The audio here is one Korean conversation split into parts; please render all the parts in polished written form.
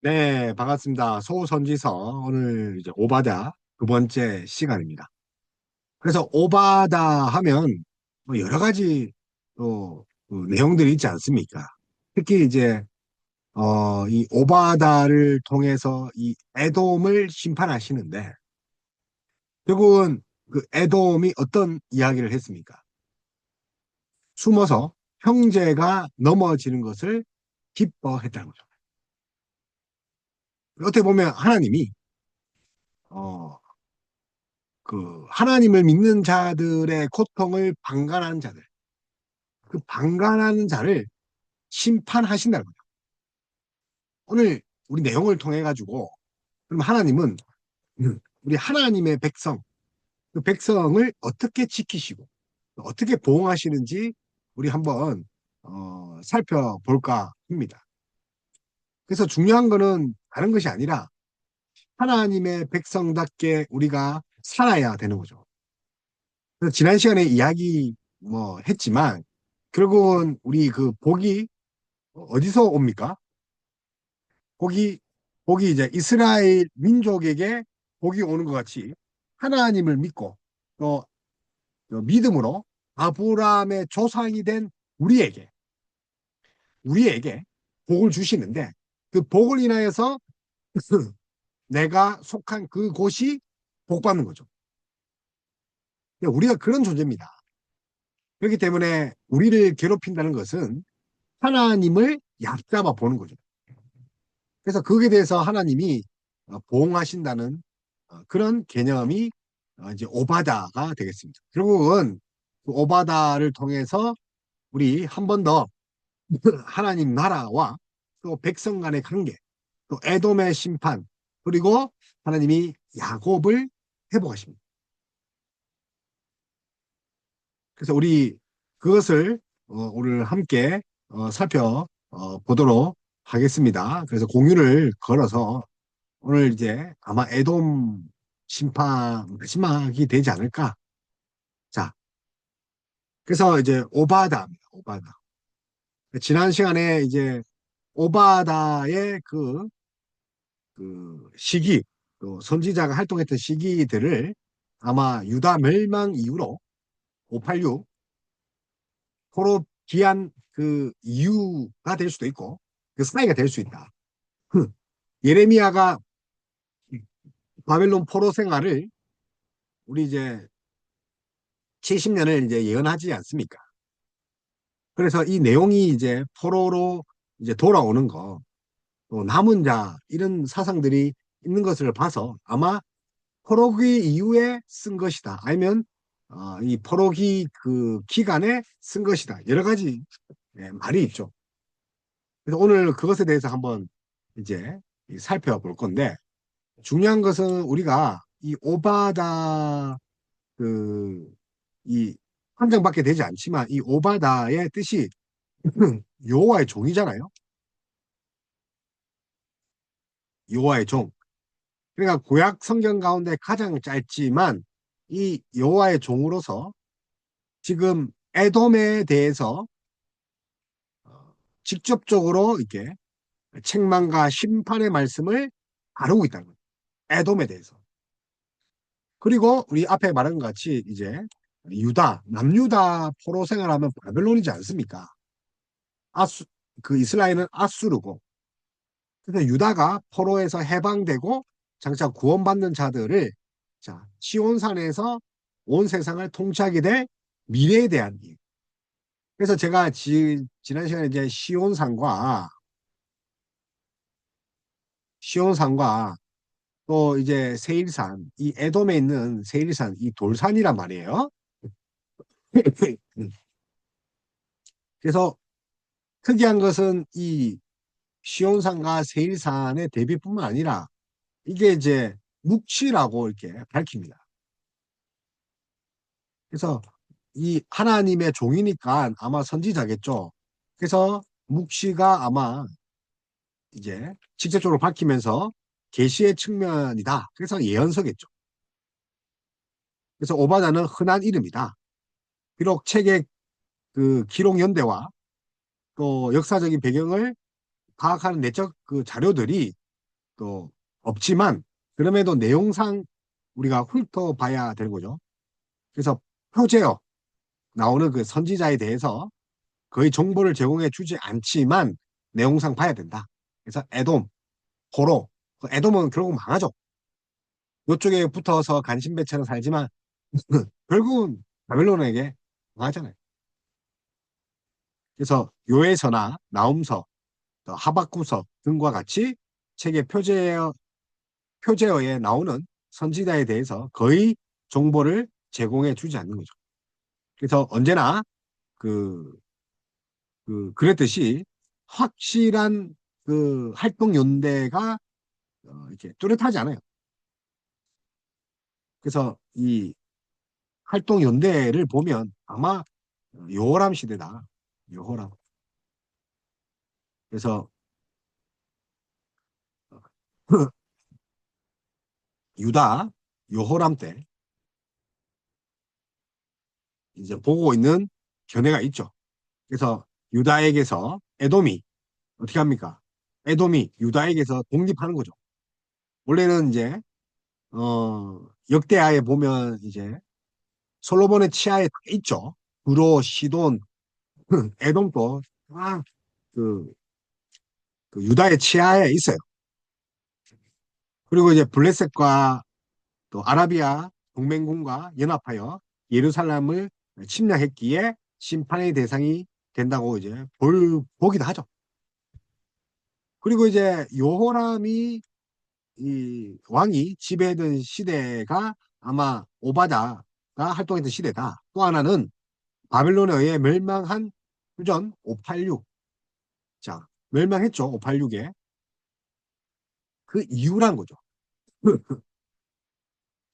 네, 반갑습니다. 소선지서 오늘 이제 오바다 두 번째 시간입니다. 그래서 오바다 하면 뭐 여러 가지 또 내용들이 있지 않습니까? 특히 이제 이 오바다를 통해서 이 에돔을 심판하시는데 결국은 그 에돔이 어떤 이야기를 했습니까? 숨어서 형제가 넘어지는 것을 기뻐했다는 거죠. 어떻게 보면 하나님이 어, 그 하나님을 믿는 자들의 고통을 방관하는 자들, 그 방관하는 자를 심판하신다는 거죠. 오늘 우리 내용을 통해 가지고 그럼 하나님은 우리 하나님의 백성, 그 백성을 어떻게 지키시고 어떻게 보호하시는지 우리 한번 살펴볼까 합니다. 그래서 중요한 거는 다른 것이 아니라 하나님의 백성답게 우리가 살아야 되는 거죠. 그래서 지난 시간에 이야기 뭐 했지만 결국은 우리 그 복이 어디서 옵니까? 복이 복이 이제 이스라엘 민족에게 복이 오는 것 같이 하나님을 믿고 또 믿음으로 아브라함의 조상이 된 우리에게 우리에게 복을 주시는데 그 복을 인하여서 내가 속한 그 곳이 복받는 거죠. 우리가 그런 존재입니다. 그렇기 때문에 우리를 괴롭힌다는 것은 하나님을 얕잡아 보는 거죠. 그래서 거기에 대해서 하나님이 보응하신다는 그런 개념이 이제 오바다가 되겠습니다. 결국은 그 오바다를 통해서 우리 한 번 더 하나님 나라와 또 백성 간의 관계, 또 에돔의 심판, 그리고 하나님이 야곱을 회복하십니다. 그래서 우리 그것을 오늘 함께 살펴보도록 하겠습니다. 그래서 공유를 걸어서 오늘 이제 아마 에돔 심판 마지막이 되지 않을까. 자, 그래서 이제 오바다입니다. 오바다. 지난 시간에 이제 오바다의 그 시기, 또 선지자가 활동했던 시기들을 아마 유다 멸망 이후로 586 포로 기한 그 이유가 될 수도 있고 그 사이가 될 수 있다. 예레미야가 바벨론 포로 생활을 우리 이제 70년을 이제 예언하지 않습니까? 그래서 이 내용이 이제 포로로 이제 돌아오는 거, 또 남은 자 이런 사상들이 있는 것을 봐서 아마 포로기 이후에 쓴 것이다. 아니면 이 포로기 그 기간에 쓴 것이다. 여러 가지 말이 있죠. 그래서 오늘 그것에 대해서 한번 이제 살펴볼 건데 중요한 것은 우리가 이 오바다 그 이 한정밖에 되지 않지만 이 오바다의 뜻이 여호와의 종이잖아요. 여호와의 종. 그러니까 구약 성경 가운데 가장 짧지만 이 여호와의 종으로서 지금 에돔에 대해서 직접적으로 이렇게 책망과 심판의 말씀을 다루고 있다는 거예요. 에돔에 대해서. 그리고 우리 앞에 말한 것 같이 이제 유다, 남유다 포로 생활하면 바벨론이지 않습니까? 아수, 그 이스라엘은 아수르고 그래서 유다가 포로에서 해방되고 장차 구원받는 자들을 자 시온산에서 온 세상을 통치하게 될 미래에 대한 일. 그래서 제가 지난 시간에 이제 시온산과 또 이제 세일산, 이 에돔에 있는 세일산, 이 돌산이란 말이에요. 그래서 특이한 것은 이 시온산과 세일산의 대비뿐만 아니라 이게 이제 묵시라고 이렇게 밝힙니다. 그래서 이 하나님의 종이니까 아마 선지자겠죠. 그래서 묵시가 아마 이제 직접적으로 밝히면서 계시의 측면이다. 그래서 예언서겠죠. 그래서 오바다는 흔한 이름이다. 비록 책의 그 기록 연대와 또 역사적인 배경을 파악하는 내적 그 자료들이 또 없지만 그럼에도 내용상 우리가 훑어봐야 되는 거죠. 그래서 표제어 나오는 그 선지자에 대해서 거의 정보를 제공해 주지 않지만 내용상 봐야 된다. 그래서 에돔, 포로, 그 에돔은 결국 망하죠. 이쪽에 붙어서 간신배처럼 살지만 결국은 바벨론에게 망하잖아요. 그래서 요에서나 나움서, 또 하박구서 등과 같이 책의 표제어에 나오는 선지자에 대해서 거의 정보를 제공해 주지 않는 거죠. 그래서 언제나 그, 그랬듯이 확실한 그 활동 연대가 이렇게 뚜렷하지 않아요. 그래서 이 활동 연대를 보면 아마 요호람 시대다. 요호람. 그래서 유다 요호람 때 이제 보고 있는 견해가 있죠. 그래서 유다에게서 에돔이 어떻게 합니까? 에돔이 유다에게서 독립하는 거죠. 원래는 이제 역대하에 보면 이제 솔로몬의 치하에 다 있죠. 구로, 시돈, 에돔도 다그 유다의 치하에 있어요. 그리고 이제 블레셋과 또 아라비아 동맹군과 연합하여 예루살렘을 침략했기에 심판의 대상이 된다고 이제 보기도 하죠. 그리고 이제 요호람이 이 왕이 지배했던 시대가 아마 오바다가 활동했던 시대다. 또 하나는 바벨론에 의해 멸망한 후전 586. 자, 멸망했죠. 586에. 그 이유란 거죠.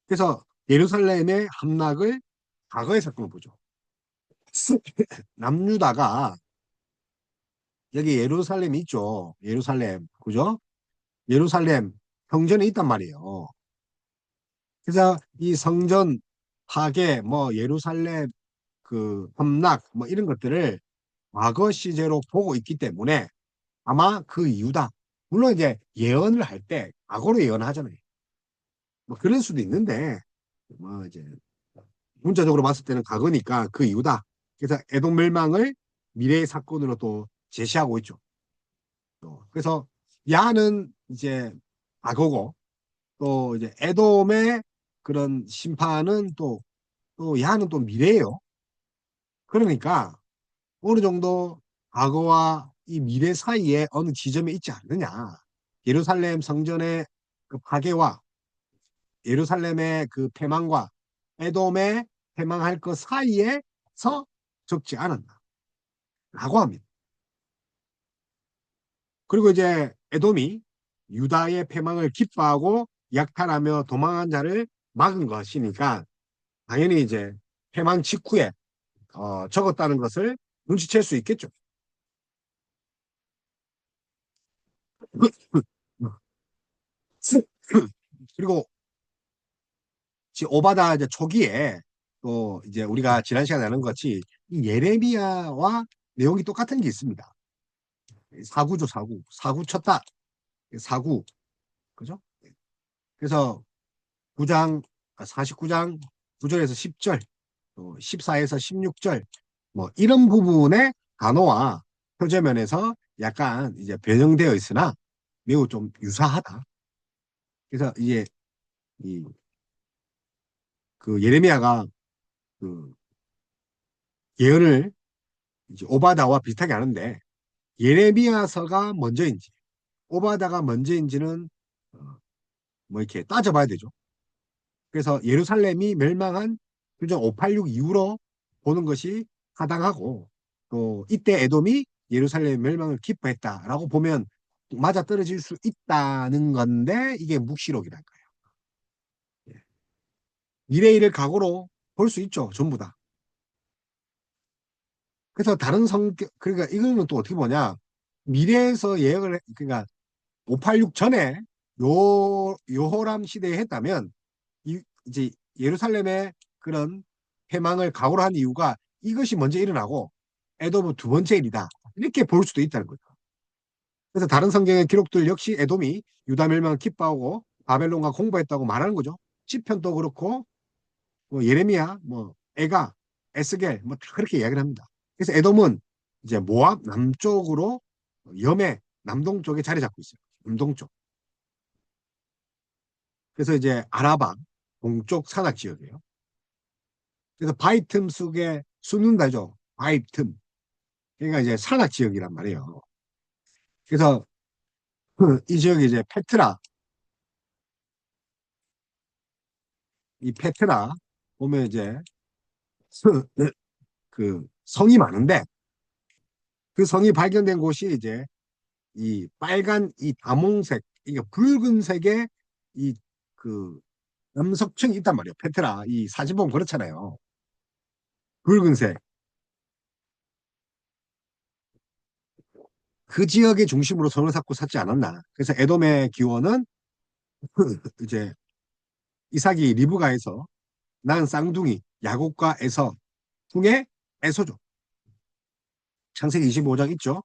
그래서 예루살렘의 함락을 과거의 사건을 보죠. 남유다가 여기 예루살렘이 있죠. 예루살렘. 그죠? 예루살렘 성전에 있단 말이에요. 그래서 이 성전 파괴, 뭐 예루살렘 그 함락, 뭐 이런 것들을 과거 시제로 보고 있기 때문에 아마 그 이유다. 물론 이제 예언을 할 때 과거로 예언하잖아요. 뭐 그럴 수도 있는데 뭐 이제 문자적으로 봤을 때는 과거니까 그 이유다. 그래서 에돔 멸망을 미래의 사건으로 또 제시하고 있죠. 또 그래서 야는 이제 과거고 또 이제 에돔의 그런 심판은 또 야는 또 미래예요. 그러니까 어느 정도 과거와 이 미래 사이에 어느 지점에 있지 않느냐. 예루살렘 성전의 그 파괴와 예루살렘의 그 패망과 에돔의 패망할 것 사이에서 적지 않았나. 라고 합니다. 그리고 이제 에돔이 유다의 패망을 기뻐하고 약탈하며 도망한 자를 막은 것이니까 당연히 이제 패망 직후에 적었다는 것을 눈치챌 수 있겠죠. 그리고 오바다 이제 초기에 또 이제 우리가 지난 시간에 나눈 것 같이 이 예레미야와 내용이 똑같은 게 있습니다. 사구죠, 사구. 사구 쳤다. 사구. 그죠? 그래서 9장, 49장 9절에서 10절, 또 14에서 16절, 뭐 이런 부분의 단어와 표제면에서 약간 이제 변형되어 있으나 매우 좀 유사하다. 그래서 이제 이 그 예레미야가 그 예언을 이제 오바다와 비슷하게 하는데 예레미야서가 먼저인지 오바다가 먼저인지는 어, 뭐 이렇게 따져봐야 되죠. 그래서 예루살렘이 멸망한 규정 586 이후로 보는 것이 타당하고 또 이때 에돔이 예루살렘 멸망을 기뻐했다라고 보면 맞아 떨어질 수 있다는 건데 이게 묵시록이랄까요. 예. 미래일을 각오로 볼 수 있죠. 전부 다. 그래서 다른 성격 그러니까 이거는 또 어떻게 보냐 미래에서 그러니까 586 전에 요호람 시대에 했다면 이제 예루살렘의 그런 패망을 각오로 한 이유가 이것이 먼저 일어나고 에돔은 두 번째 일이다. 이렇게 볼 수도 있다는 거죠. 그래서 다른 성경의 기록들 역시 에돔이 유다 멸망을 기뻐하고 바벨론과 공부했다고 말하는 거죠. 시편도 그렇고 뭐 예레미야, 뭐 에가, 에스겔 뭐 다 그렇게 이야기를 합니다. 그래서 에돔은 이제 모압 남쪽으로 염해 남동쪽에 자리 잡고 있어요. 남동쪽. 그래서 이제 아라바 동쪽 산악 지역이에요. 그래서 바이틈 속에 숨는다죠. 바이틈. 그러니까 이제 산악 지역이란 말이에요. 그래서 이 지역이 이제 페트라, 이 페트라 보면 이제 그 성이 많은데 그 성이 발견된 곳이 이제 이 빨간 이 다몽색, 이게 붉은색의 이 그 남석층이 있단 말이에요. 페트라 이 사진 보면 그렇잖아요. 붉은색 그 지역의 중심으로 성을 쌓고 샀지 않았나. 그래서 에돔의 기원은 이제 이삭이 리브가에서 낳은 쌍둥이 야곱과 에서 중에 에서죠. 창세기 25장 있죠.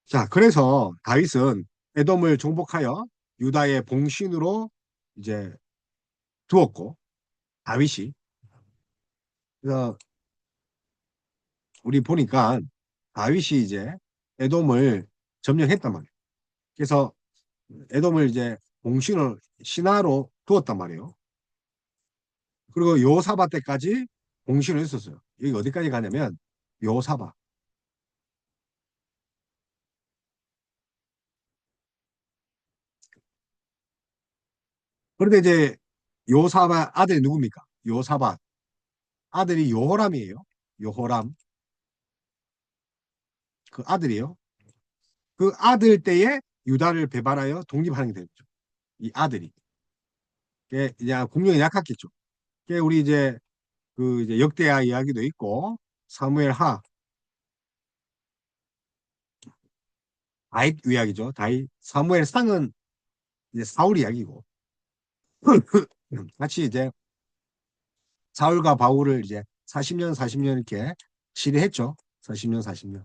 자, 그래서 다윗은 에돔을 정복하여 유다의 봉신으로 이제 두었고 다윗이 그래서 우리 보니까 다윗이 이제 에돔을 점령했단 말이에요. 그래서 에돔을 이제 봉신을 신하로 두었단 말이에요. 그리고 요사바 때까지 봉신을 했었어요. 여기 어디까지 가냐면 요사바. 그런데 이제 요사바 아들이 누굽니까? 요사바 아들이 요호람이에요. 요호람 그 아들이에요. 그 아들 때에 유다를 배반하여 독립하는 게 됐죠. 이 아들이. 그냥 국력이 약했겠죠. 우리 이제 그 이제 역대하 이야기도 있고 사무엘 하 다윗 이야기죠. 다윗 사무엘 상은 이제 사울 이야기고 같이 이제 사울과 바울을 이제 40년 40년 이렇게 시대했죠. 40년 40년.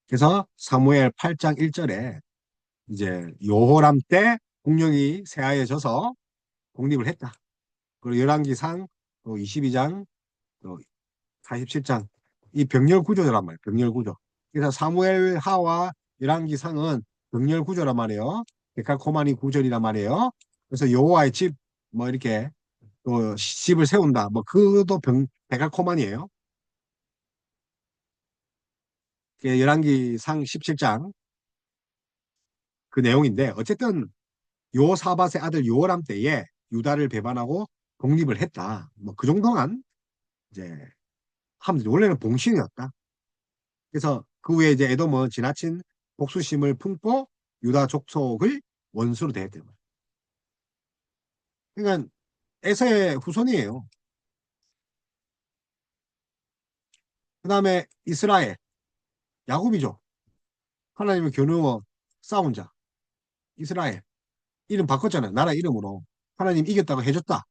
그래서 사무엘 8장 1절에 이제 요호람 때 국력이 쇠하여져서 독립을 했다. 그리고 열왕기상 또 22장 또 47장 이 병렬 구조란 말이에요. 병렬 구조. 그래서 사무엘 하와 열왕기상은 병렬 구조란 말이에요. 데칼코마니 구절이란 말이에요. 그래서 여호와의 집 뭐 이렇게 또 집을 세운다. 뭐 그것도 데칼코마니예요. 열왕기상 17장 그 내용인데 어쨌든 요사밧의 아들 요호람 때에 유다를 배반하고 독립을 했다. 뭐 그 정도만 이제 하면 되죠. 원래는 봉신이었다. 그래서 그 후에 이제 에돔은 지나친 복수심을 품고 유다 족속을 원수로 대했대요. 그러니까 에서의 후손이에요. 그 다음에 이스라엘, 야곱이죠. 하나님을 겨누어 싸운 자, 이스라엘. 이름 바꿨잖아요. 나라 이름으로. 하나님 이겼다고 해줬다.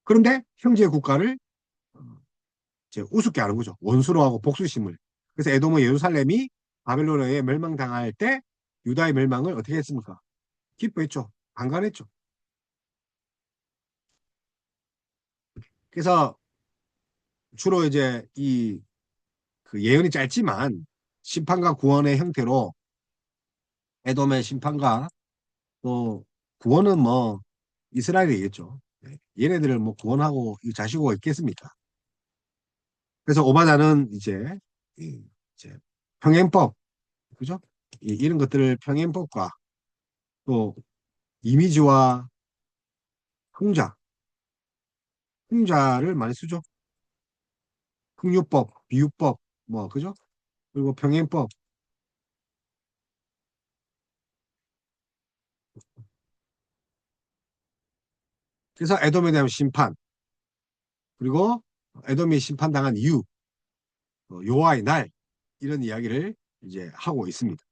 그런데 형제 국가를 이제 우습게 하는 거죠. 원수로 하고 복수심을. 그래서 에돔의 예루살렘이 바벨론에 멸망당할 때 유다의 멸망을 어떻게 했습니까? 기뻐했죠. 방관했죠. 그래서 주로 이제 이 그 예언이 짧지만 심판과 구원의 형태로 에돔의 심판과 또 구원은 뭐 이스라엘이겠죠. 얘네들을 뭐 구원하고 자시고 있겠습니까? 그래서 오바다는 이제 평행법, 그죠? 이런 것들을 평행법과 또 이미지와 풍자, 풍자를 많이 쓰죠. 풍류법, 비유법, 뭐 그죠? 그리고 평행법. 그래서 에돔에 대한 심판, 그리고 에돔이 심판당한 이유, 여호와의 날 이런 이야기를 이제 하고 있습니다.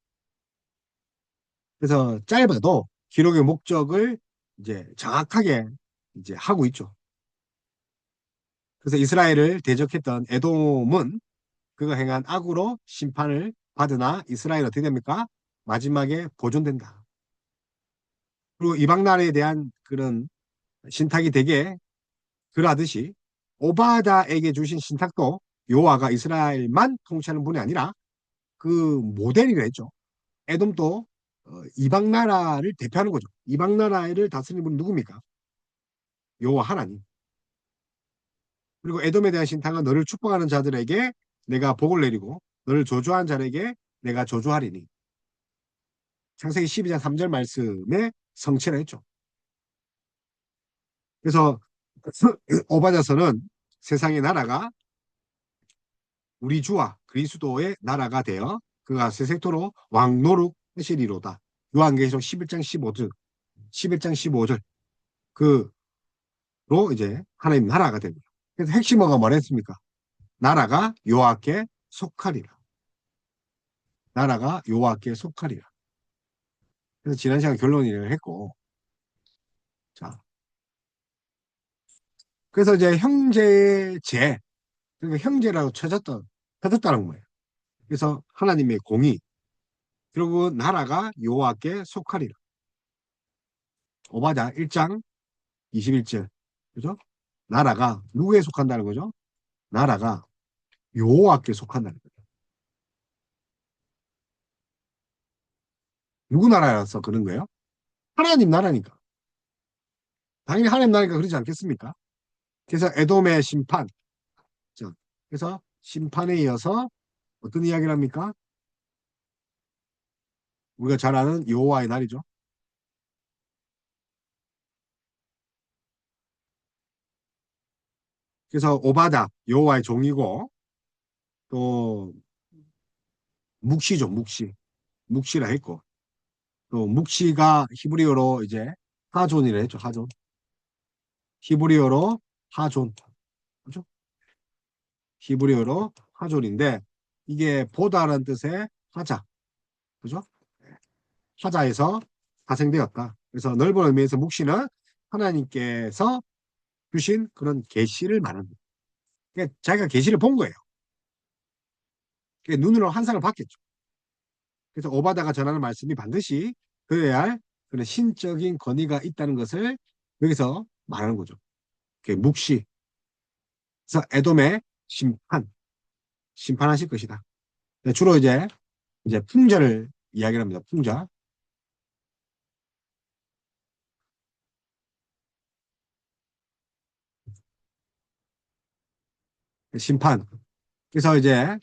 그래서 짧아도 기록의 목적을 이제 정확하게 이제 하고 있죠. 그래서 이스라엘을 대적했던 에돔은 그가 행한 악으로 심판을 받으나 이스라엘 어떻게 됩니까? 마지막에 보존된다. 그리고 이방 나라에 대한 그런 신탁이 되게 그러하듯이 오바다에게 주신 신탁도 여호와가 이스라엘만 통치하는 분이 아니라 그 모델이라 했죠. 에돔도 이방 나라를 대표하는 거죠. 이방 나라를 다스리는 분이 누굽니까? 여호와 하나님. 그리고 에돔에 대한 신탁은 너를 축복하는 자들에게 내가 복을 내리고 너를 저주한 자에게 내가 저주하리니. 창세기 12장 3절 말씀에 성취를 했죠. 그래서 오바자서는 세상의 나라가 우리 주와 그리스도의 나라가 되어 그가 세세토록 왕노릇 하시리로다. 요한계시록 11장 15절, 11장 15절 그로 이제 하나님 나라가 됩니다. 그래서 핵심어가 뭐랬습니까? 나라가 여호와께 속하리라. 나라가 여호와께 속하리라. 그래서 지난 시간 결론을 했고, 자, 그래서 이제 형제제, 그러니까 형제라고 쳐졌다는 거예요. 그래서 하나님의 공의, 그리고 나라가 여호와께 속하리라. 오바자 1장 21절, 그죠? 나라가 누구에 속한다는 거죠? 나라가 여호와께 속한다는 거죠. 누구 나라라서 그런 거예요? 하나님 나라니까. 당연히 하나님 나라니까 그러지 않겠습니까? 그래서 에돔의 심판. 자, 그래서 심판에 이어서 어떤 이야기를 합니까? 우리가 잘 아는 여호와의 날이죠. 그래서 오바다 여호와의 종이고 또 묵시죠, 묵시. 묵시라 했고 또 묵시가 히브리어로 이제 하존이라 했죠, 하존. 히브리어로 하존. 그죠? 히브리어로 하존인데 이게 보다라는 뜻의 하자. 그죠? 하자에서 파생되었다. 그래서 넓은 의미에서 묵시는 하나님께서 주신 그런 계시를 말합니다. 그러니까 자기가 계시를 본 거예요. 그러니까 눈으로 환상을 봤겠죠. 그래서 오바다가 전하는 말씀이 반드시 그래야 할 그런 신적인 권위가 있다는 것을 여기서 말하는 거죠. 묵시. 그래서 에돔의 심판하실 것이다. 주로 이제 풍자를 이야기를 합니다. 풍자. 심판. 그래서 이제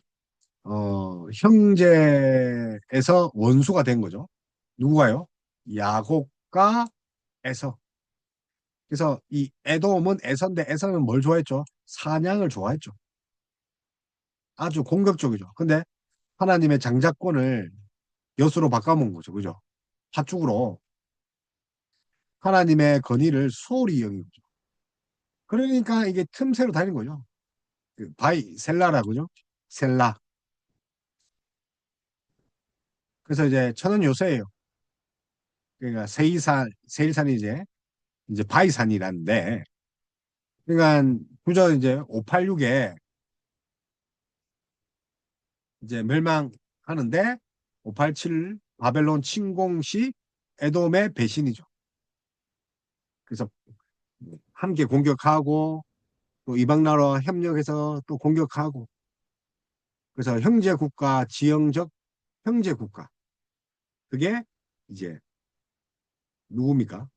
형제에서 원수가 된 거죠. 누구가요? 야곱과 에서. 그래서 이 에돔은 에서인데 에서는 뭘 좋아했죠? 사냥을 좋아했죠. 아주 공격적이죠. 근데 하나님의 장자권을 엿으로 바꿔먹은 거죠. 그죠? 팥죽으로 하나님의 건의를 소홀히 여긴 거죠. 그러니까 이게 틈새로 다니는 거죠. 그 바이 셀라라 그죠? 셀라. 그래서 이제 천은 요새예요. 그러니까 세일산이 이제 바이산이라는데 그러니까 그저 이제 586에 이제 멸망하는데 587 바벨론 침공 시 에돔의 배신이죠. 그래서 함께 공격하고 또 이방 나라와 협력해서 또 공격하고 그래서 형제 국가 지형적 형제 국가 그게 이제 누굽니까?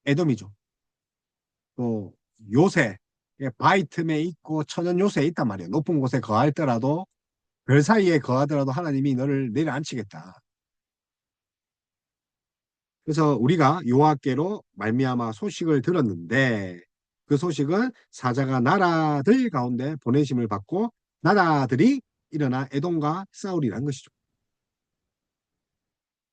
에돔이죠. 또 요새 바위 틈에 있고 천연 요새에 있단 말이에요. 높은 곳에 거하더라도 별 사이에 거하더라도 하나님이 너를 내려앉히겠다. 그래서 우리가 여호와께로 말미암아 소식을 들었는데 그 소식은 사자가 나라들 가운데 보내심을 받고 나라들이 일어나 에돔과 싸우리라는 것이죠.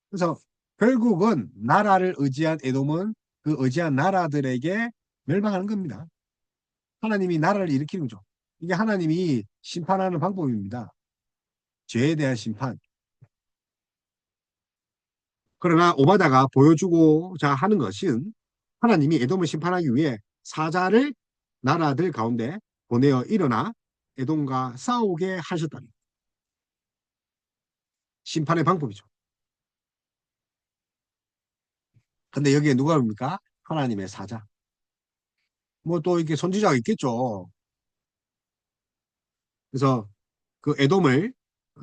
그래서 결국은 나라를 의지한 에돔은 그 의지한 나라들에게 멸망하는 겁니다. 하나님이 나라를 일으키는 거죠. 이게 하나님이 심판하는 방법입니다. 죄에 대한 심판. 그러나 오바다가 보여주고자 하는 것은 하나님이 에돔을 심판하기 위해 사자를 나라들 가운데 보내어 일어나 에돔과 싸우게 하셨다니. 심판의 방법이죠. 근데 여기에 누가 옵니까? 하나님의 사자. 뭐 또 이렇게 선지자가 있겠죠. 그래서 그 에돔을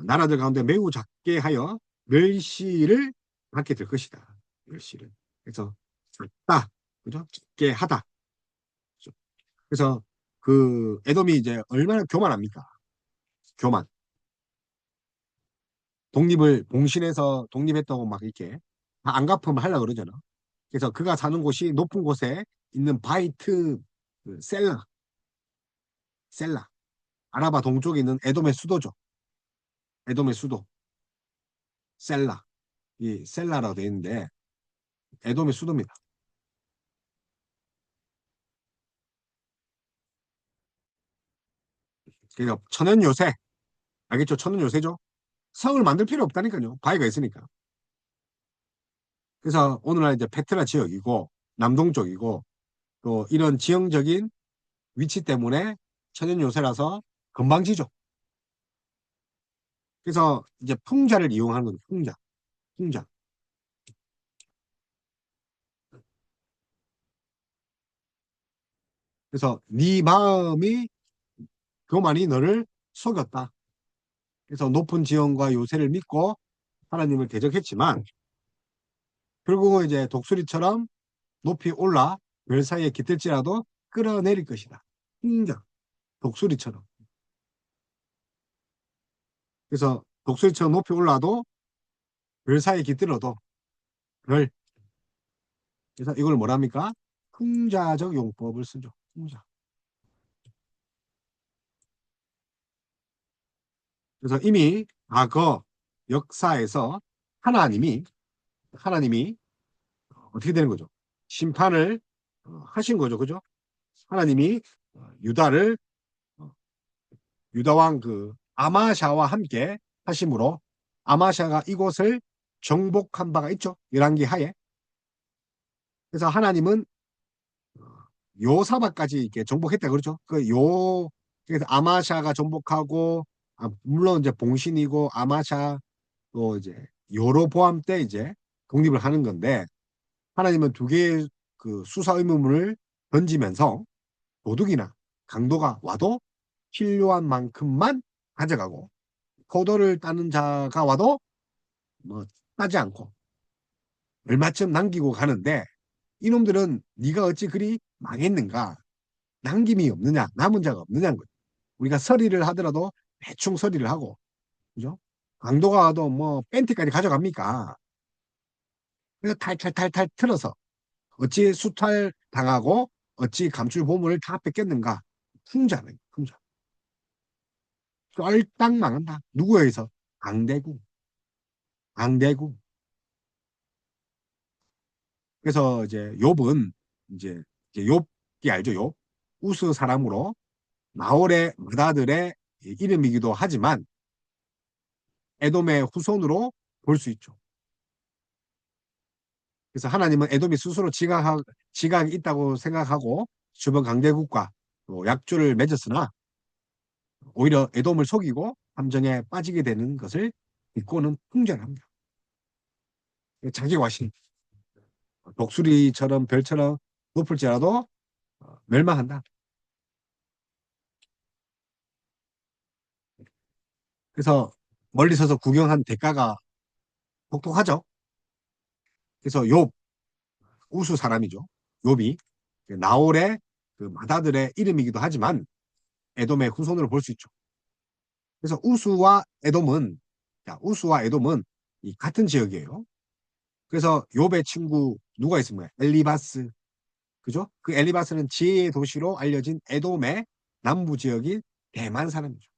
나라들 가운데 매우 작게 하여 멸시를 받게 될 것이다. 멸시를. 그래서 작다. 그죠? 작게 하다. 그죠? 그래서 그 에돔이 이제 얼마나 교만합니까? 교만. 독립을 봉신해서 독립했다고 막 이렇게 다 안갚으면 하려고 그러잖아. 그래서 그가 사는 곳이 높은 곳에 있는 바이트 그 셀라. 아라바 동쪽에 있는 에돔의 수도죠. 에돔의 수도. 셀라. 이 셀라라고 되어 있는데 에돔의 수도입니다. 그러니까 천연 요새. 알겠죠? 천연 요새죠. 성을 만들 필요 없다니까요. 바위가 있으니까. 그래서 오늘날 이제 페트라 지역이고 남동쪽이고 또 이런 지형적인 위치 때문에 천연 요새라서 건방지죠. 그래서 이제 풍자를 이용하는 거죠. 풍자. 풍자. 그래서 네 마음이 교만이 너를 속였다. 그래서 높은 지형과 요새를 믿고 하나님을 대적했지만 결국은 이제 독수리처럼 높이 올라 별 사이에 깃들지라도 끌어내릴 것이다. 풍자. 독수리처럼. 그래서 독수리처럼 높이 올라도 별 사이에 깃들어도 별. 그래서 이걸 뭐랍니까? 풍자적 용법을 쓰죠. 풍자. 그래서 이미 과거 역사에서 하나님이 하나님이 어떻게 되는 거죠? 심판을 하신 거죠. 그죠? 하나님이 유다를 어, 유다 왕 그 아마샤와 함께 하심으로 아마샤가 이곳을 정복한 바가 있죠. 열왕기 하에. 그래서 하나님은 요사박까지 이렇게 정복했다 그러죠. 그래서 아마샤가 정복하고 물론 이제 봉신이고 아마샤 또 이제 여로보암 때 이제 독립을 하는 건데 하나님은 두 개의 그 수사 의무문을 던지면서 도둑이나 강도가 와도 필요한 만큼만 가져가고 포도를 따는 자가 와도 뭐 따지 않고 얼마쯤 남기고 가는데 이놈들은 네가 어찌 그리 망했는가 남김이 없느냐 남은 자가 없느냐는 거죠. 우리가 서리를 하더라도 대충 서리를 하고 그죠? 강도가 와도 뭐 팬티까지 가져갑니까? 그래서 탈탈탈탈 틀어서 어찌 수탈 당하고 어찌 감출 보물을 다 뺏겼는가? 풍자는 풍자. 쫄딱 망한다. 누구에 의해서? 강대국. 강대국. 그래서 이제 욥은 이제 욥이 알죠? 욥. 우스 사람으로 나홀의 맏아들의 이름이기도 하지만 에돔의 후손으로 볼 수 있죠. 그래서 하나님은 에돔이 스스로 지각이 있다고 생각하고 주변 강대국과 또 약조를 맺었으나 오히려 에돔을 속이고 함정에 빠지게 되는 것을 믿고는 풍전합니다. 자기 과신, 독수리처럼 별처럼 높을지라도 멸망한다. 그래서 멀리 서서 구경한 대가가 혹독하죠. 그래서 욥, 우수 사람이죠. 욥이 나홀의 그 맏아들의 이름이기도 하지만 에돔의 후손으로 볼 수 있죠. 그래서 우수와 에돔은 이 같은 지역이에요. 그래서 욥의 친구 누가 있습니까? 엘리바스. 그죠? 그 엘리바스는 지혜의 도시로 알려진 에돔의 남부 지역인 대만 사람이죠.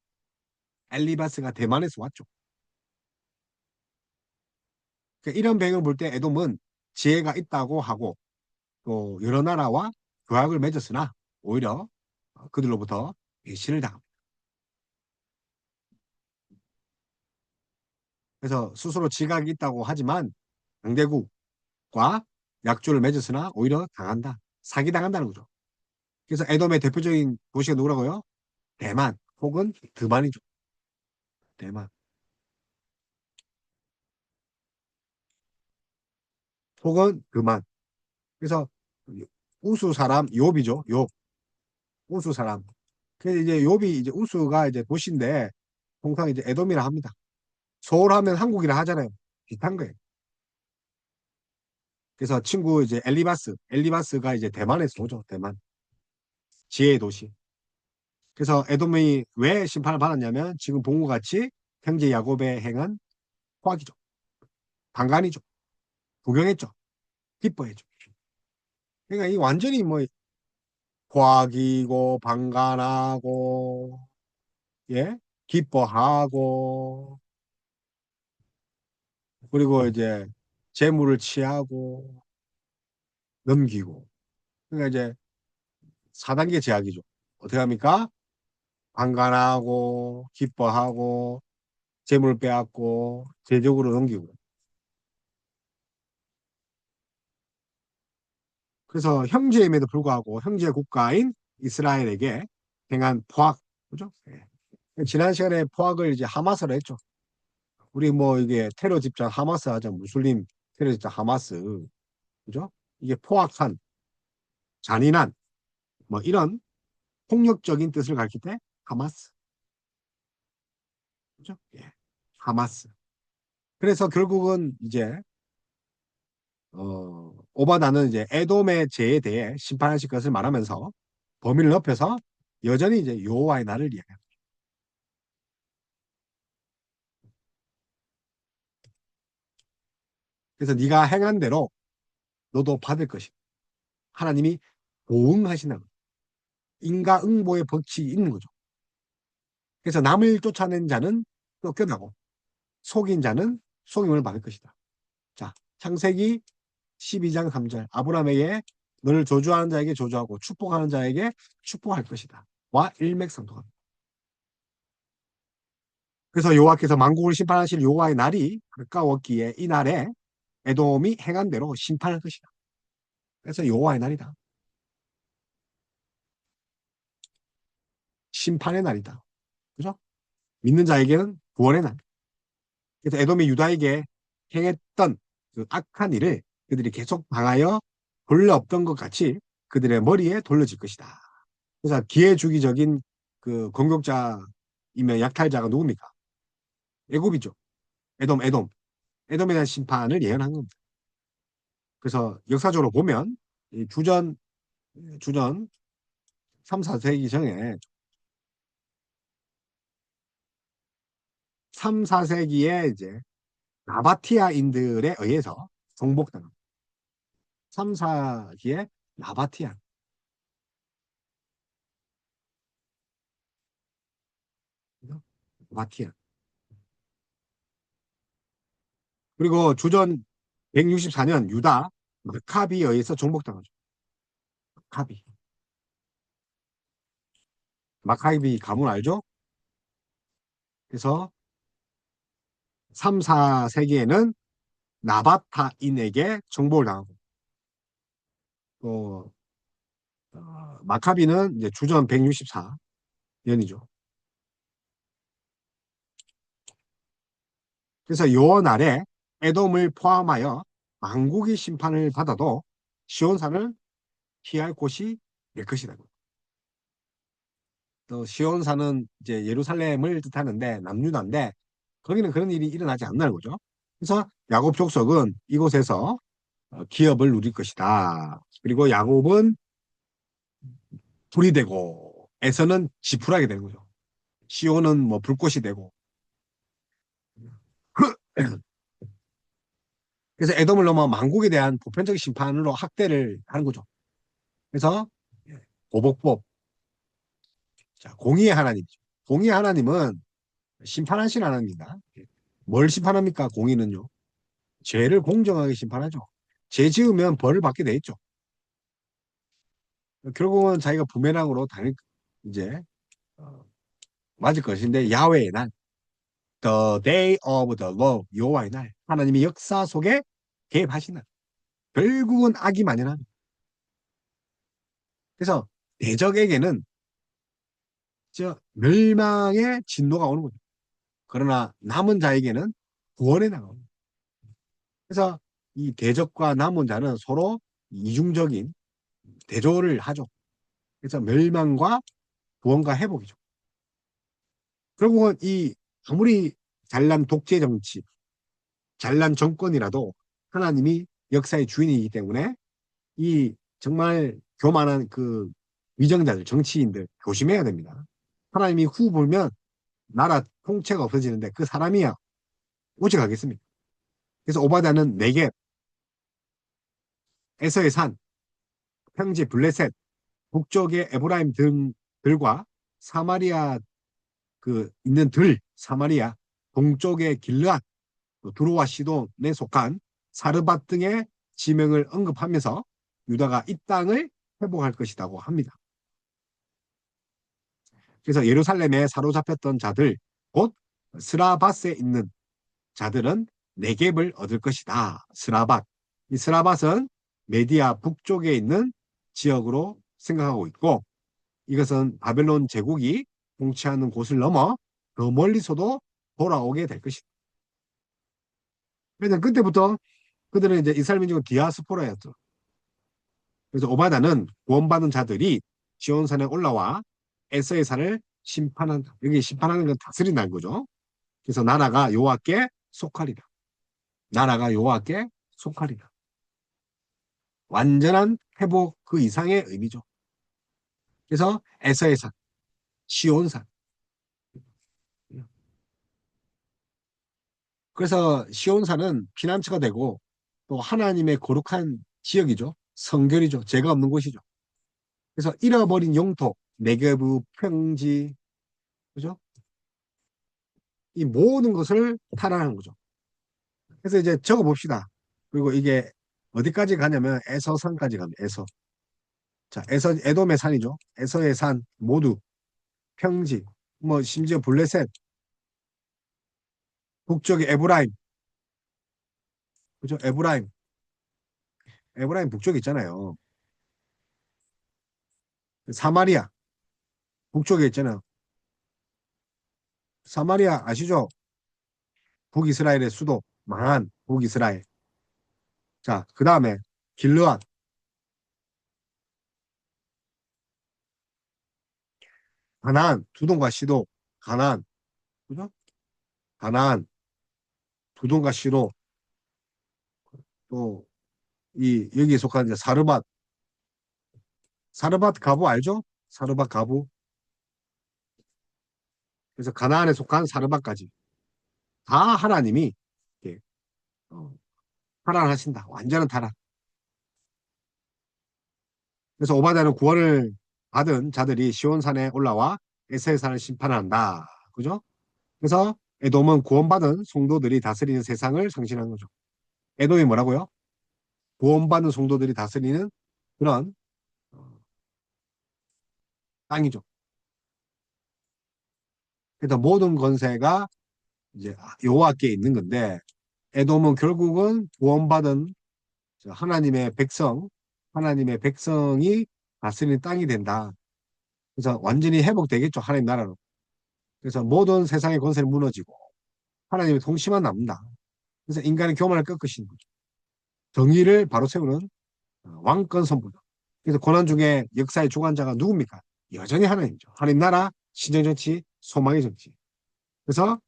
엘리바스가 대만에서 왔죠. 그러니까 이런 배경을 볼 때 에돔은 지혜가 있다고 하고 또 여러 나라와 교약을 맺었으나 오히려 그들로부터 배신을 당합니다. 그래서 스스로 지각이 있다고 하지만 강대국과 약조를 맺었으나 오히려 당한다. 사기당한다는 거죠. 그래서 에돔의 대표적인 도시가 누구라고요? 대만 혹은 드만이죠. 대만 혹은 드만. 그래서 우수 사람 욥이죠. 욥 우수 사람. 그래서 이제 욥이 이제 우수가 이제 도시인데 통상 이제 에돔이라 합니다. 서울 하면 한국이라 하잖아요. 비슷한 거예요. 그래서 친구 이제 엘리바스가 이제 대만에서 오죠. 대만 지혜의 도시. 그래서 에돔이 왜 심판을 받았냐면 지금 본 것 같이 형제 야곱의 행한 포악이죠. 방간이죠. 부경했죠. 기뻐했죠. 그러니까 이 완전히 뭐 포악이고 방간하고 예 기뻐하고 그리고 이제 재물을 취하고 넘기고 그러니까 이제 4단계 제약이죠. 어떻게 합니까? 방관하고 기뻐하고 재물 빼앗고 제적으로 넘기고 그래서 형제임에도 불구하고 형제 국가인 이스라엘에게 행한 포악 그죠? 예. 지난 시간에 포악을 이제 하마스로 했죠. 우리 뭐 이게 테러 집단 하마스 하자 무슬림 테러 집단 하마스 그죠? 이게 포악한 잔인한 뭐 이런 폭력적인 뜻을 가리킬 때 하마스 그죠? 예. 하마스 그래서 결국은 이제 오바다는 이제 에돔의 죄에 대해 심판하실 것을 말하면서 범위를 넓혀서 여전히 이제 여호와의 날을 이야기합니다. 그래서 네가 행한 대로 너도 받을 것이다. 하나님이 보응하시는 인과응보의 법칙이 있는 거죠. 그래서 남을 쫓아낸 자는 쫓겨나고 속인 자는 속임을 받을 것이다. 자, 창세기 12장 3절 아브라함에게 너를 저주하는 자에게 저주하고 축복하는 자에게 축복할 것이다. 와 일맥상통합니다. 그래서 여호와께서 만국을 심판하실 여호와의 날이 가까웠기에 이 날에 에돔이 행한 대로 심판할 것이다. 그래서 여호와의 날이다. 심판의 날이다. 그죠? 믿는 자에게는 구원의 날. 그래서 에돔이 유다에게 행했던 그 악한 일을 그들이 계속 당하여 돌려엎던 것 같이 그들의 머리에 돌려질 것이다. 그래서 기회주기적인 그 공격자이며 약탈자가 누굽니까? 애굽이죠. 에돔. 에돔에 대한 심판을 예언한 겁니다. 그래서 역사적으로 보면 주전 3, 4세기 전에 3, 4세기에 이제 나바티아인들에 의해서 정복당합니다. 3, 4기에 나바티안, 나바티안. 그리고 주전 164년 유다 마카비에 의해서 정복당하죠. 마카비. 마카비 가문 알죠? 그래서 3, 4세기에는 나바타인에게 정복을 당하고 또 마카비는 이제 주전 164년이죠. 그래서 요 날에 에돔을 포함하여 만국이 심판을 받아도 시온산을 피할 곳이 될 것이다. 또 시온산은 이제 예루살렘을 뜻하는데 남유다인데 거기는 그런 일이 일어나지 않는 거죠. 그래서 야곱 족속은 이곳에서 기업을 누릴 것이다. 그리고 야곱은 불이 되고 에서는 지푸라기 되는 거죠. 시온은 뭐 불꽃이 되고 그래서 에돔을 넘어 만국에 대한 보편적 심판으로 학대를 하는 거죠. 그래서 보복법, 자, 공의의 하나님이죠. 공의의 하나님은 심판하신 하나님입니다. 뭘 심판합니까? 공의는요. 죄를 공정하게 심판하죠. 죄 지으면 벌을 받게 돼 있죠. 결국은 자기가 부메랑으로 당일 이제 어, 맞을 것인데 야훼의 날, the day of the Lord, 여호와의 날, 하나님이 역사 속에 개입하신 날. 결국은 악이 만연합니다. 그래서 대적에게는 저 멸망의 진노가 오는 거죠. 그러나 남은 자에게는 구원의 나가옵니다. 그래서 이 대적과 남은 자는 서로 이중적인 대조를 하죠. 그래서 멸망과 구원과 회복이죠. 결국은 이 아무리 잘난 독재 정치, 잘난 정권이라도 하나님이 역사의 주인이기 때문에 이 정말 교만한 그 위정자들, 정치인들 조심해야 됩니다. 하나님이 후 불면 나라 통치가 없어지는데 그 사람이야 오직 하겠습니까? 그래서 오바다는 네겝, 에서의 산, 평지 블레셋, 북쪽의 에브라임 등들과 사마리아 그 있는 사마리아, 동쪽의 길르앗, 두로와 시돈에 속한 사르밧 등의 지명을 언급하면서 유다가 이 땅을 회복할 것이라고 합니다. 그래서 예루살렘에 사로잡혔던 자들, 곧 스라밧에 있는 자들은 네겝을 얻을 것이다. 스라밧. 이 스라밧은 메디아 북쪽에 있는 지역으로 생각하고 있고 이것은 바벨론 제국이 통치하는 곳을 넘어 더 멀리서도 돌아오게 될 것이다. 그래서 그때부터 그들은 이제 이스라엘 민족은 디아스포라였죠. 그래서 오바다는 구원받은 자들이 시온산에 올라와 에서의 산을 심판한다. 여기 심판하는 건 다스린다는 거죠. 그래서 나라가 여호와께 속하리라. 나라가 여호와께 속하리라. 완전한 회복 그 이상의 의미죠. 그래서 에서의 산, 시온산. 그래서 시온산은 피난처가 되고 또 하나님의 거룩한 지역이죠. 성결이죠. 죄가 없는 곳이죠. 그래서 잃어버린 영토, 네게브, 평지, 그죠? 이 모든 것을 탈환하는 거죠. 그래서 이제 적어 봅시다. 그리고 이게 어디까지 가냐면 에서산까지 갑니다. 에서. 자, 에돔의 산이죠. 에서의 산 모두 평지, 뭐 심지어 블레셋, 북쪽의 에브라임, 그죠? 에브라임 북쪽에 있잖아요. 사마리아 북쪽에 있잖아요. 사마리아 아시죠? 북이스라엘의 수도 망한 북이스라엘. 자, 그 다음에 길르앗, 가나안, 두동과 시도, 가나안, 그죠? 가나안, 두동과 시도, 또 이 여기에 속한 이제 사르밧 가부 알죠? 사르밧 가부. 그래서 가나안에 속한 사르밧까지 다 하나님이 이렇게, 어, 탈환하신다. 완전한 탈환. 그래서 오바댜는 구원을 받은 자들이 시온산에 올라와 에서의 산을 심판한다. 그죠? 그래서 에돔은 구원받은 성도들이 다스리는 세상을 상징하는 거죠. 에돔이 뭐라고요? 구원받은 성도들이 다스리는 그런 땅이죠. 그래서 모든 권세가 이제 여호와께 있는 건데 에돔은 결국은 구원받은 하나님의 백성, 하나님의 백성이 다스리는 땅이 된다. 그래서 완전히 회복되겠죠. 하나님 나라로. 그래서 모든 세상의 권세는 무너지고 하나님의 통치만 남는다. 그래서 인간의 교만을 꺾으시는 거죠. 정의를 바로 세우는 왕권 선포다. 그래서 고난 중에 역사의 주관자가 누굽니까? 여전히 하나님이죠. 하나님 나라, 신정 정치, 소망의 정치. 그래서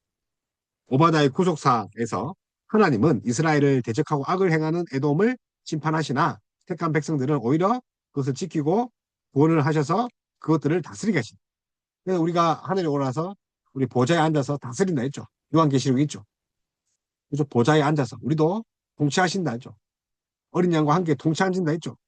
오바다의 구속사에서 하나님은 이스라엘을 대적하고 악을 행하는 에돔을 심판하시나 택한 백성들은 오히려 그것을 지키고 구원을 하셔서 그것들을 다스리게 하신다. 그래서 우리가 하늘에 올라서 우리 보좌에 앉아서 다스린다 했죠. 요한계시록에 있죠. 그래서 보좌에 앉아서 우리도 통치하신다 했죠. 어린 양과 함께 통치하신다 했죠.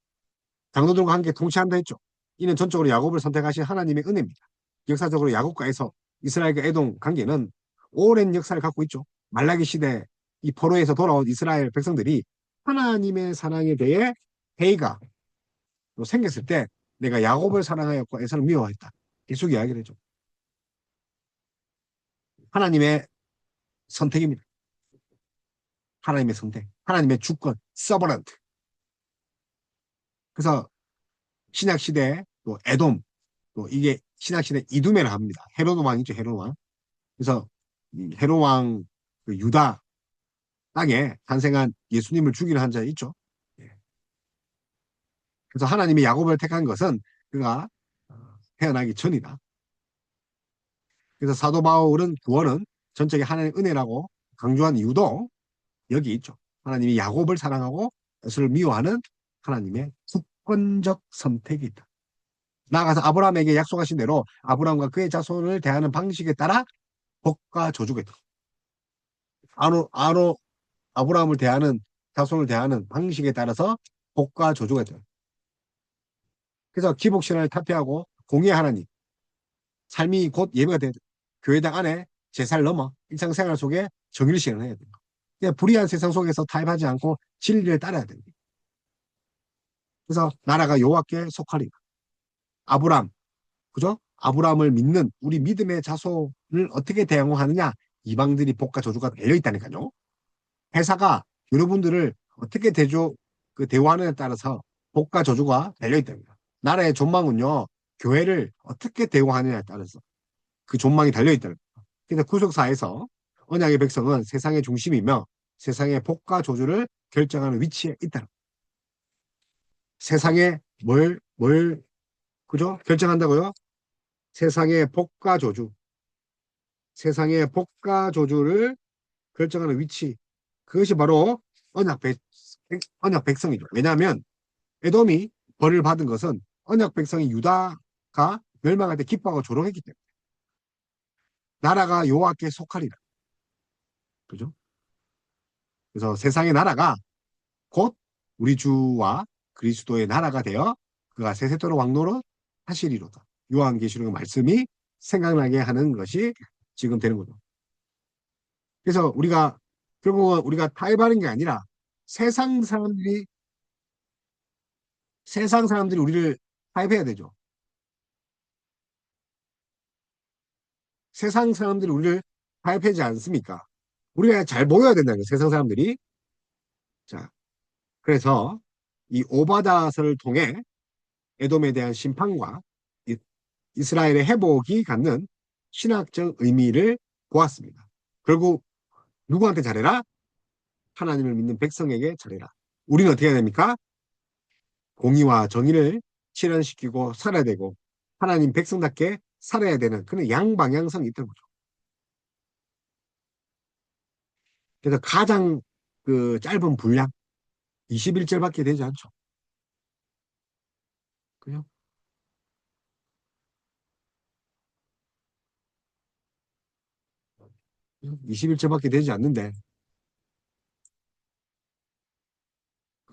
장로들과 함께 통치한다 했죠. 이는 전적으로 야곱을 선택하신 하나님의 은혜입니다. 역사적으로 야곱과 에서 이스라엘과 에돔 관계는 오랜 역사를 갖고 있죠. 말라기 시대 이 포로에서 돌아온 이스라엘 백성들이 하나님의 사랑에 대해 회의가 생겼을 때 내가 야곱을 사랑하였고 에서를 미워했다. 계속 이야기를 해줘. 하나님의 선택입니다. 하나님의 선택, 하나님의 주권, 서버런트. 그래서 신약 시대 또 에돔 또 이게 신학시대 이두매를 합니다. 헤로도 왕이죠, 헤로도 왕. 그래서 헤로도 왕 그 유다 땅에 탄생한 예수님을 죽이는 한 자 있죠. 예. 그래서 하나님이 야곱을 택한 것은 그가 태어나기 전이다. 그래서 사도 바울은 구원은 전적인 하나님의 은혜라고 강조한 이유도 여기 있죠. 하나님이 야곱을 사랑하고 에서를 미워하는 하나님의 주권적 선택이 있다. 나아가서 아브라함에게 약속하신 대로 아브라함과 그의 자손을 대하는 방식에 따라 복과 저주가 있다. 아브라함을 대하는 자손을 대하는 방식에 따라서 복과 저주가 있다. 그래서 기복신앙을 탈피하고 공의 하나님, 삶이 곧 예배가 돼야 돼. 교회당 안에 제사를 넘어 일상생활 속에 정의를 실현해야 돼. 불의한 세상 속에서 타협하지 않고 진리를 따라야 됩니다. 그래서 나라가 여호와께 속하리라. 아브람, 그죠? 아브라함을 믿는 우리 믿음의 자손을 어떻게 대응하느냐? 이방들이 복과 저주가 달려 있다니까요. 회사가 여러분들을 어떻게 대우하느냐에 따라서 복과 저주가 달려 있답니다. 나라의 존망은요, 교회를 어떻게 대우하느냐에 따라서 그 존망이 달려 있다는 거예요. 그래서 구속사에서 언약의 백성은 세상의 중심이며 세상의 복과 저주를 결정하는 위치에 있다는 거예요. 세상에 그죠? 결정한다고요? 세상의 복과 저주, 세상의 복과 저주를 결정하는 위치. 그것이 바로 언약, 백, 언약 백성이죠. 왜냐하면 에돔이 벌을 받은 것은 언약 백성이 유다가 멸망할 때 기뻐하고 조롱했기 때문에. 나라가 여호와께 속하리라. 그죠? 그래서 세상의 나라가 곧 우리 주와 그리스도의 나라가 되어 그가 세세토록 왕노로 하시리로다. 요한계시록의 말씀이 생각나게 하는 것이 지금 되는 거죠. 그래서 결국은 우리가 타협하는 게 아니라 세상 사람들이 세상 사람들이 우리를 타협해야 되죠. 세상 사람들이 우리를 타협하지 않습니까? 우리가 잘 보여야 된다는 거예요. 세상 사람들이. 자, 그래서 이 오바다서를 통해 에돔에 대한 심판과 이스라엘의 회복이 갖는 신학적 의미를 보았습니다. 결국 누구한테 잘해라? 하나님을 믿는 백성에게 잘해라. 우리는 어떻게 해야 됩니까? 공의와 정의를 실현시키고 살아야 되고 하나님 백성답게 살아야 되는 그런 양방향성이 있다는 거죠. 그래서 가장 그 짧은 분량 21절밖에 되지 않죠. 그죠? 21절밖에 되지 않는데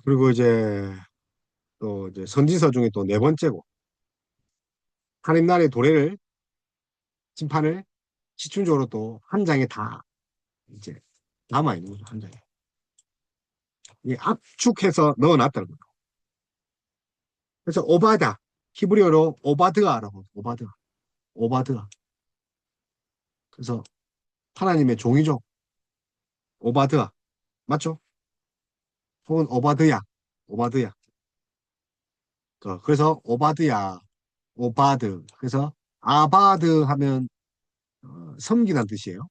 그리고 이제 또 이제 선지서 중에 또 네 번째고 하나님 나라의 도래를 심판을 집중적으로 또 한 장에 다 이제 남아 있는 거죠. 한 장에. 이 압축해서 넣어놨다는 거죠. 그래서 오바다 히브리어로 오바드아라고 오바드아. 그래서 하나님의 종이죠. 오바드아 맞죠? 혹은 오바드야. 그래서 오바드야, 오바드. 그래서 아바드 하면 섬기는 뜻이에요.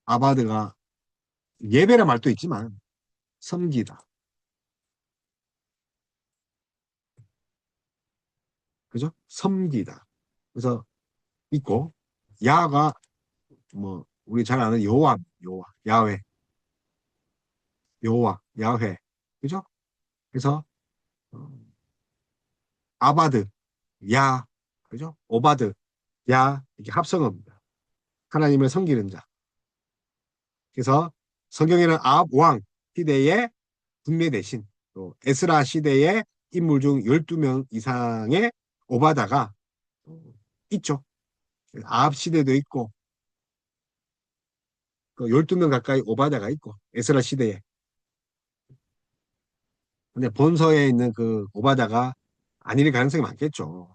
아바드가 예배란 말도 있지만 섬기다. 그죠? 섬기다. 그래서 있고 야가 뭐 우리 잘 아는 여호와, 야훼, 여호와, 야훼. 그죠? 그래서 어, 아바드, 야, 그죠? 오바드, 야 이렇게 합성어입니다. 하나님을 섬기는 자. 그래서 성경에는 아합 왕 시대의 군대 대신 또 에스라 시대의 인물 중 12명 이상의 오바다가 있죠. 아합 시대도 있고 그 12명 가까이 오바다가 있고 에스라 시대에. 근데 본서에 있는 그 오바다가 아닐 가능성이 많겠죠.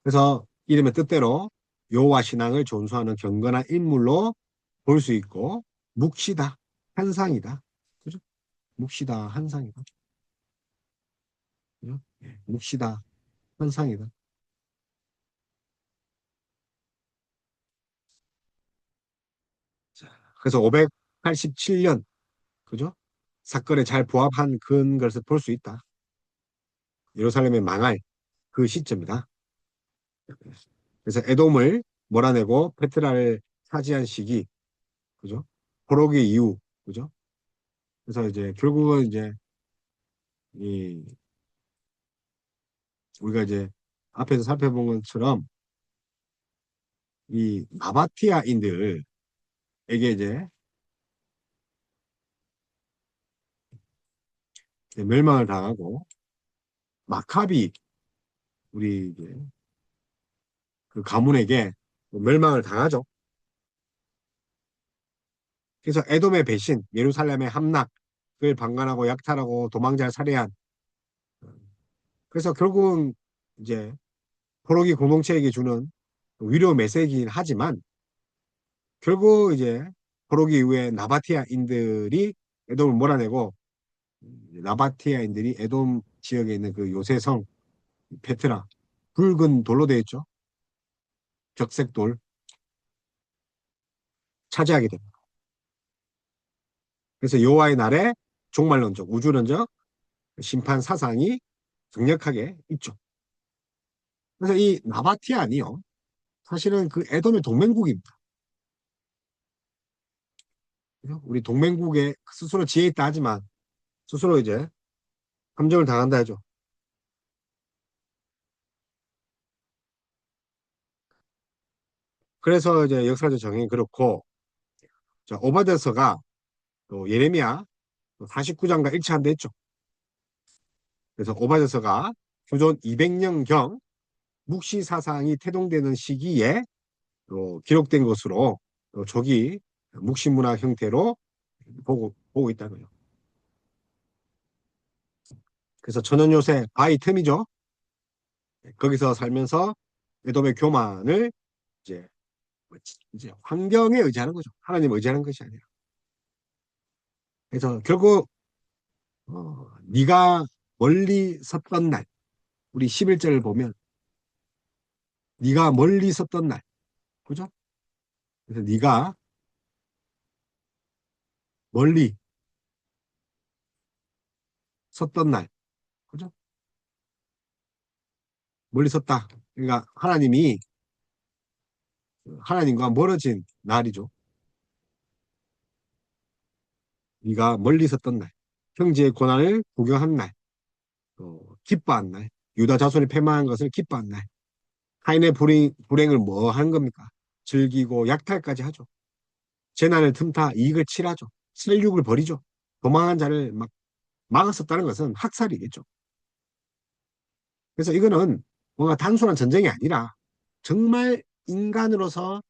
그래서 이름의 뜻대로 여호와 신앙을 존수하는 경건한 인물로 볼 수 있고 묵시다, 한상이다. 그죠? 묵시다, 한상이다. 그죠? 묵시다, 한상이다. 그래서 587년, 그죠? 사건에 잘 부합한 것을 볼 수 있다. 예루살렘의 망할 그 시점이다. 그래서 에돔을 몰아내고 페트라를 차지한 시기, 그죠? 포로기 이후, 그죠? 그래서 이제 결국은 이제 이 우리가 이제 앞에서 살펴본 것처럼 이 나바티아인들에게 이제 멸망을 당하고 마카비 우리 이제 그 가문에게 멸망을 당하죠. 그래서 에돔의 배신, 예루살렘의 함락을 방관하고 약탈하고 도망자를 살해한 그래서 결국은 이제 포로기 공동체에게 주는 위로 메시지이긴 하지만 결국 이제 포로기 이후에 나바티아인들이 에돔을 몰아내고 나바티아인들이 에돔 지역에 있는 그 요새성 페트라 붉은 돌로 되어 있죠. 적색돌 차지하게 됩니다. 그래서 여호와의 날에 종말론적, 우주론적 심판 사상이 강력하게 있죠. 그래서 이 나바티안이요. 사실은 그 에돔의 동맹국입니다. 그죠? 우리 동맹국에 스스로 지혜 있다 하지만 스스로 이제 함정을 당한다 하죠. 그래서 이제 역사적 정의는 그렇고 자, 오바댜서가 또 예레미야 49장과 일치한다 했죠. 그래서 오바댜서가 교존 200년경 묵시 사상이 태동되는 시기에 기록된 것으로 조기 묵시 문화 형태로 보고 있다는 거예요. 그래서 천연 요새 바이 틈이죠. 거기서 살면서 에돔의 교만을 이제 이제 환경에 의지하는 거죠. 하나님 의지하는 것이 아니라. 그래서 결국 네가 멀리 섰던 날, 우리 11절을 보면 네가 멀리 섰던 날, 그죠? 그래서 네가 멀리 섰던 날, 그죠? 멀리 섰다. 그러니까 하나님과 멀어진 날이죠. 네가 멀리 섰던 날, 형제의 고난을 구경한 날, 기뻐한 날, 유다 자손이 패망한 것을 기뻐한 날, 타인의 불행을 뭐 하는 겁니까? 즐기고 약탈까지 하죠. 재난을 틈타 이익을 칠하죠. 살육을 벌이죠. 도망한 자를 막 막았었다는 것은 학살이겠죠. 그래서 이거는 뭔가 단순한 전쟁이 아니라 정말 인간으로서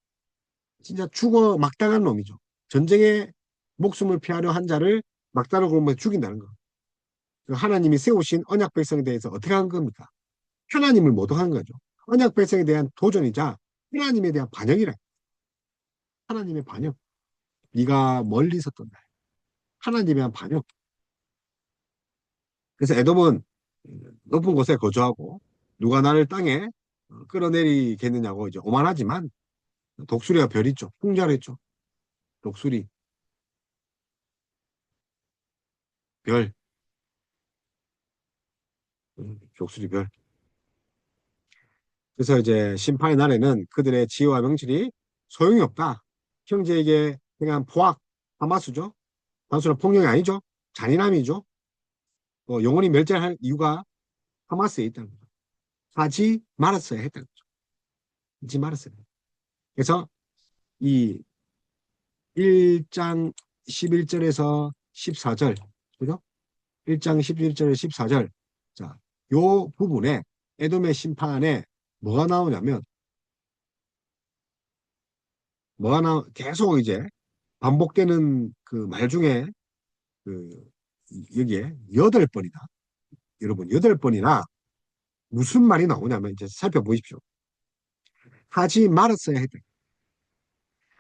진짜 죽어 막당한 놈이죠. 전쟁에 목숨을 피하려 한 자를 막다른 걸로 죽인다는 거. 그 하나님이 세우신 언약 백성에 대해서 어떻게 한 겁니까? 하나님을 모독한 거죠. 언약 백성에 대한 도전이자 하나님에 대한 반역이라. 하나님의 반역. 네가 멀리 있었던 날. 하나님에 대한 반역. 그래서 에돔은 높은 곳에 거주하고 누가 나를 땅에 끌어내리겠느냐고 이제 오만하지만 독수리가 별 있죠. 풍자했죠. 독수리, 별, 독수리 별. 그래서 이제 심판의 날에는 그들의 지혜와 명철이 소용이 없다. 형제에게 행한 포악, 하마수죠. 단순한 폭력이 아니죠. 잔인함이죠. 영원히 멸절할 이유가 하마스에 있다는 거죠. 하지 말았어야 했다는 거죠. 하지 말았어야. 그래서 이 1장 11절에서 14절, 그죠? 1장 11절, 14절. 자, 요 부분에 에돔의 심판에 뭐가 나오냐면, 계속 이제 반복되는 그 말 중에 그 여기에 8번이다. 여러분, 8번이나 무슨 말이 나오냐면 이제 살펴보십시오. 하지 말았어야 했다.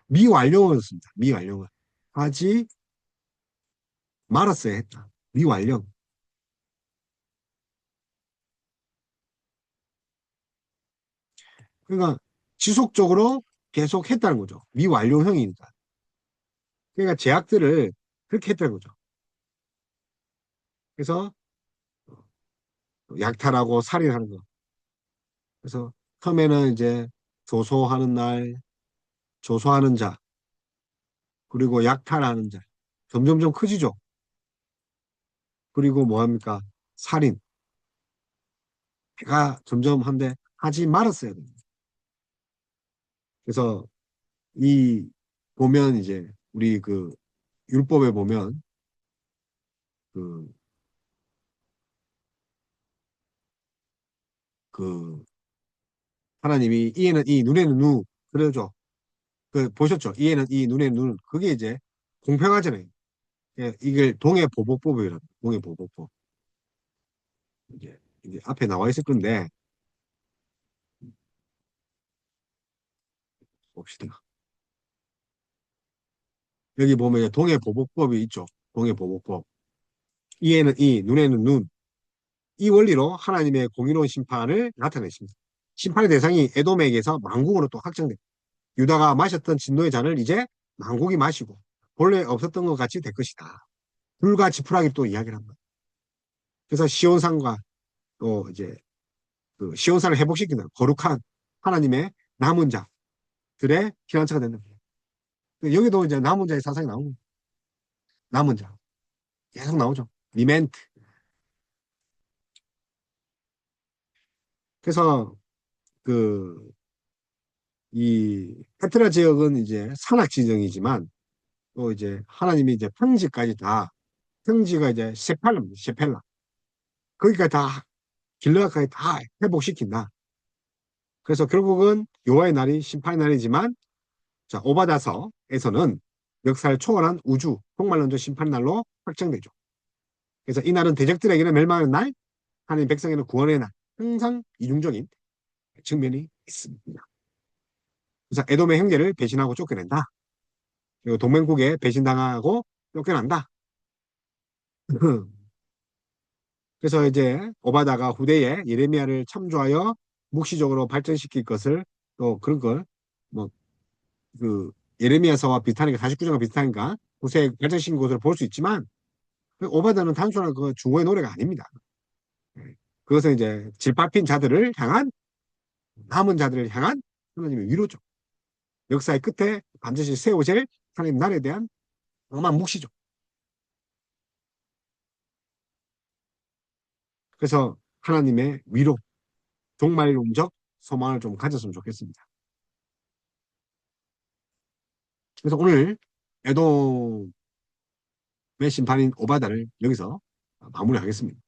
미완료를 씁니다. 미완료를. 하지 말았어야 했다. 미완료. 그러니까 지속적으로 계속 했다는 거죠. 미완료형이니까. 그러니까 제약들을 그렇게 했다는 거죠. 그래서 약탈하고 살인하는 거. 그래서 처음에는 이제 조소하는 날, 조소하는 자, 그리고 약탈하는 자. 점점점 커지죠. 그리고 뭐 합니까? 살인. 해가 점점 한데 하지 말았어야 됩니다. 그래서 이 보면 이제 우리 그 율법에 보면 그, 그 하나님이 이에는 이 눈에는 눈 그러죠. 그 보셨죠? 이에는 이 눈에는 눈 그게 이제 공평하잖아요. 예, 이걸 동해보복법이라고 동해보복법 이제 앞에 나와 있을 건데 봅시다. 여기 보면 이제 동해보복법이 있죠. 동해보복법. 이에는 이 눈에는 눈 이 원리로 하나님의 공의로운 심판을 나타내십니다. 심판의 대상이 에돔에게서 만국으로 또 확정됩니다. 유다가 마셨던 진노의 잔을 이제 만국이 마시고 본래 없었던 것 같이 될 것이다. 불과 지푸라기 또 이야기를 합니다. 그래서 시온산과 또 이제 그 시온산을 회복시키는 거룩한 하나님의 남은 자들의 피난처가 된다. 여기도 이제 남은 자의 사상이 나오고 남은 자 계속 나오죠. 리멘트. 그래서 그 이 페트라 지역은 이제 산악 지정이지만 또 이제 하나님이 이제 평지까지 다 평지가 이제 셰팔라입니다. 셰펠라. 거기까지 다 길르가까지 다 회복시킨다. 그래서 결국은 여호와의 날이 심판의 날이지만 자 오바다서에서는 역사를 초월한 우주 종말론적 심판의 날로 확정되죠. 그래서 이 날은 대적들에게는 멸망의 날, 하나님 백성에게는 구원의 날. 항상 이중적인 측면이 있습니다. 그래서 에돔의 형제를 배신하고 쫓겨낸다. 그리고 동맹국에 배신당하고 쫓겨난다. 그래서 이제 오바다가 후대에 예레미야를 참조하여 묵시적으로 발전시킬 것을 또 그런 걸뭐 그 예레미야서와 비슷하니까 49장과 비슷하니까 후세에 발전시킨 것으로 볼 수 있지만 그 오바다는 단순한 그 중고의 노래가 아닙니다. 예. 그것은 이제 짓밟힌 자들을 향한 남은 자들을 향한 하나님의 위로죠. 역사의 끝에 반드시 세우실 하나님 나라에 대한 엄한 묵시죠. 그래서 하나님의 위로, 종말론적 소망을 좀 가졌으면 좋겠습니다. 그래서 오늘 에돔의 심판인 오바다를 여기서 마무리하겠습니다.